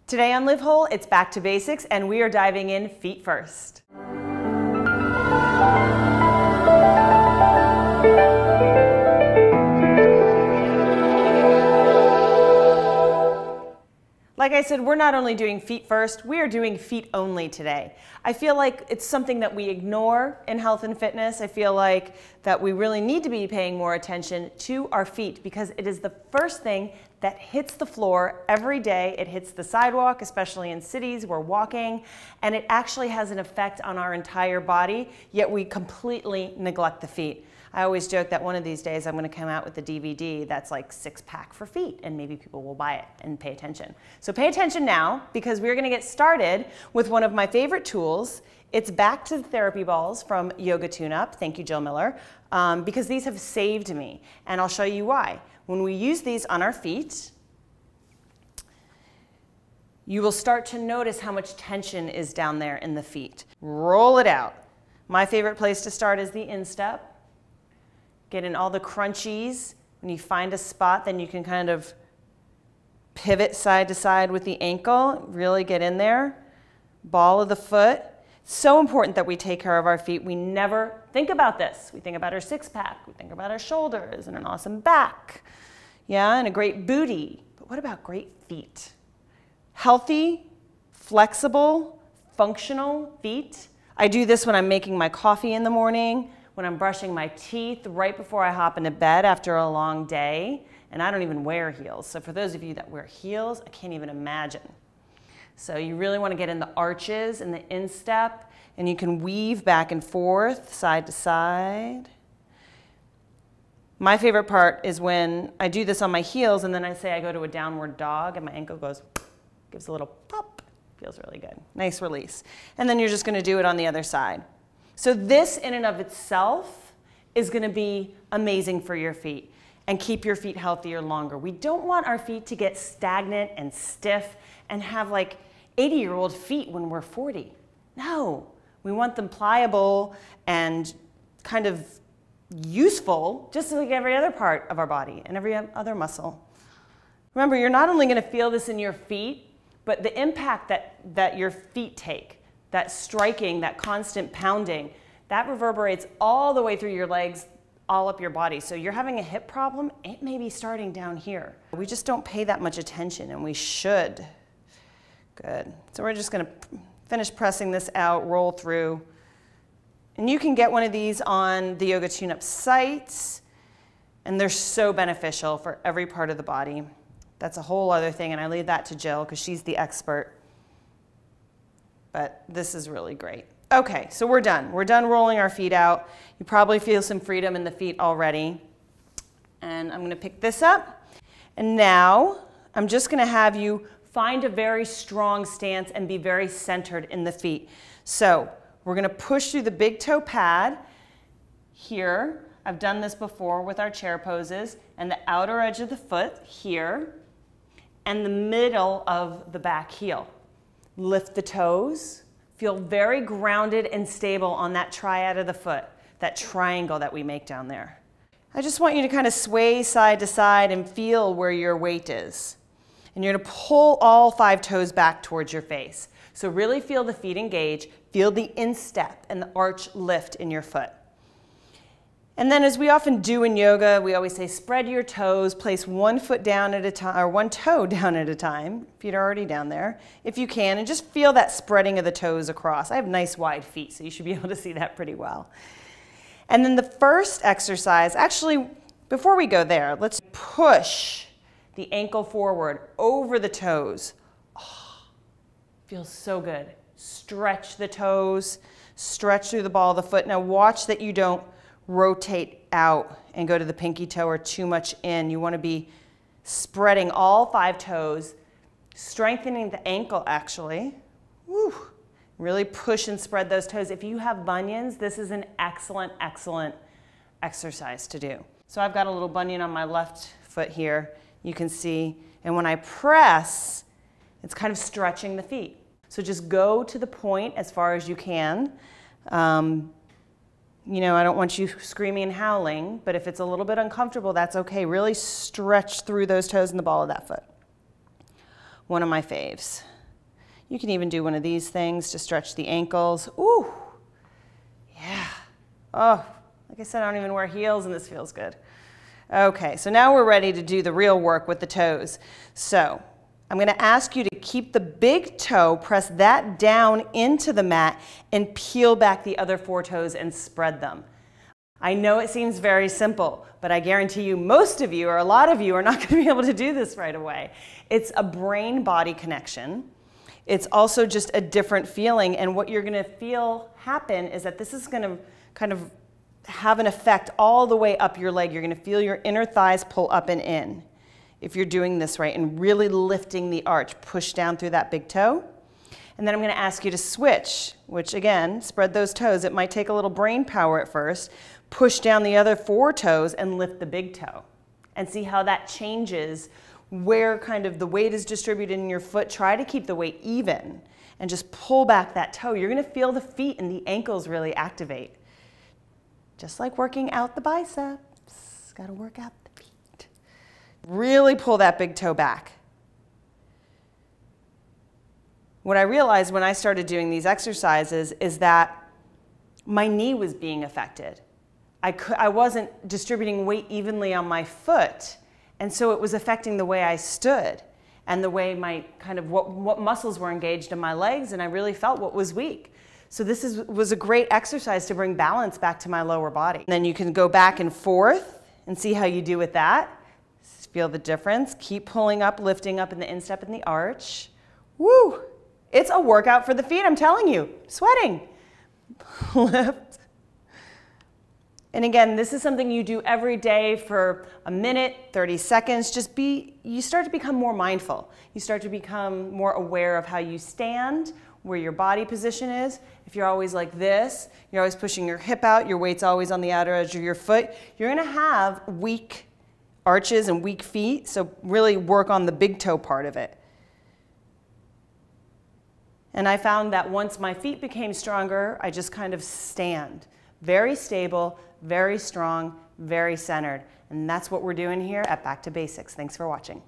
Today on Live Whole, it's back to basics and we are diving in feet first. Like I said, we're not only doing feet first, we are doing feet only today. I feel like it's something that we ignore in health and fitness. I feel like that we really need to be paying more attention to our feet because it is the first thing that hits the floor every day. It hits the sidewalk, especially in cities, we're walking, and it actually has an effect on our entire body, yet we completely neglect the feet. I always joke that one of these days I'm going to come out with a DVD that's like 6-pack for feet and maybe people will buy it and pay attention. So pay attention now because we're going to get started with one of my favorite tools. It's back to the therapy balls from Yoga Tune-Up. Thank you, Jill Miller, because these have saved me and I'll show you why. When we use these on our feet, you will start to notice how much tension is down there in the feet. Roll it out. My favorite place to start is the instep. Get in all the crunchies. When you find a spot, then you can kind of pivot side to side with the ankle. Really get in there. Ball of the foot. It's so important that we take care of our feet. We never think about this. We think about our 6-pack. We think about our shoulders and an awesome back. Yeah, and a great booty. But what about great feet? Healthy, flexible, functional feet. I do this when I'm making my coffee in the morning, when I'm brushing my teeth right before I hop into bed after a long day, and I don't even wear heels. So for those of you that wear heels, I can't even imagine. So you really want to get in the arches and the instep, and you can weave back and forth, side to side. My favorite part is when I do this on my heels, and then I say I go to a downward dog, and my ankle goes, gives a little pop. Feels really good. Nice release. And then you're just going to do it on the other side. So this in and of itself is going to be amazing for your feet and keep your feet healthier longer. We don't want our feet to get stagnant and stiff and have like 80-year-old feet when we're 40. No, we want them pliable and kind of useful, just like every other part of our body and every other muscle. Remember, you're not only going to feel this in your feet, but the impact that your feet take, that striking, that constant pounding, that reverberates all the way through your legs, all up your body. So you're having a hip problem, it may be starting down here. We just don't pay that much attention, and we should. Good. So we're just going to finish pressing this out, roll through. And you can get one of these on the Yoga Tune-Up sites, and they're so beneficial for every part of the body. That's a whole other thing, and I leave that to Jill because she's the expert. But this is really great. Okay, so we're done. We're done rolling our feet out. You probably feel some freedom in the feet already. And I'm going to pick this up. And now I'm just going to have you find a very strong stance and be very centered in the feet. So we're going to push through the big toe pad here. I've done this before with our chair poses. And the outer edge of the foot here. And the middle of the back heel. Lift the toes. Feel very grounded and stable on that triad of the foot, that triangle that we make down there. I just want you to kind of sway side to side and feel where your weight is. And you're going to pull all 5 toes back towards your face. So really feel the feet engage, feel the instep and the arch lift in your foot. And then as we often do in yoga, we always say spread your toes, place one foot down at a time, or one toe down at a time. Feet are already down there, if you can, and just feel that spreading of the toes across. I have nice wide feet, so you should be able to see that pretty well. And then the first exercise, actually, before we go there, let's push the ankle forward over the toes. Oh, feels so good. Stretch the toes, stretch through the ball of the foot. Now watch that you don't rotate out and go to the pinky toe or too much in. You want to be spreading all 5 toes, strengthening the ankle actually. Woo. Really push and spread those toes. If you have bunions, this is an excellent, excellent exercise to do. So I've got a little bunion on my left foot here, you can see, and when I press, it's kind of stretching the feet. So just go to the point as far as you can. You know, I don't want you screaming and howling, but if it's a little bit uncomfortable, that's okay. Really stretch through those toes in the ball of that foot. One of my faves. You can even do one of these things to stretch the ankles. Ooh, yeah. Oh, like I said, I don't even wear heels and this feels good. Okay, so now we're ready to do the real work with the toes. So I'm going to ask you to keep the big toe, press that down into the mat and peel back the other 4 toes and spread them. I know it seems very simple, but I guarantee you most of you or a lot of you are not going to be able to do this right away. It's a brain-body connection. It's also just a different feeling, and what you're going to feel happen is that this is going to kind of have an effect all the way up your leg. You're going to feel your inner thighs pull up and in if you're doing this right and really lifting the arch. Push down through that big toe. And then I'm going to ask you to switch, which again, spread those toes. It might take a little brain power at first. Push down the other 4 toes and lift the big toe. And see how that changes where kind of the weight is distributed in your foot. Try to keep the weight even and just pull back that toe. You're going to feel the feet and the ankles really activate. Just like working out the biceps. Got to work out the feet. Really pull that big toe back. What I realized when I started doing these exercises is that my knee was being affected. I wasn't distributing weight evenly on my foot, and so it was affecting the way I stood and the way my kind of what muscles were engaged in my legs, and I really felt what was weak. So this was a great exercise to bring balance back to my lower body. And then you can go back and forth and see how you do with that. Feel the difference. Keep pulling up, lifting up in the instep and the arch. Woo! It's a workout for the feet, I'm telling you. Sweating. Lift. And again, this is something you do every day for a minute, 30 seconds. You start to become more mindful. You start to become more aware of how you stand, where your body position is. If you're always like this, you're always pushing your hip out, your weight's always on the outer edge of your foot, you're gonna have weak arches and weak feet, so really work on the big toe part of it. And I found that once my feet became stronger, I just kind of stand. Very stable, very strong, very centered. And that's what we're doing here at Back to Basics. Thanks for watching.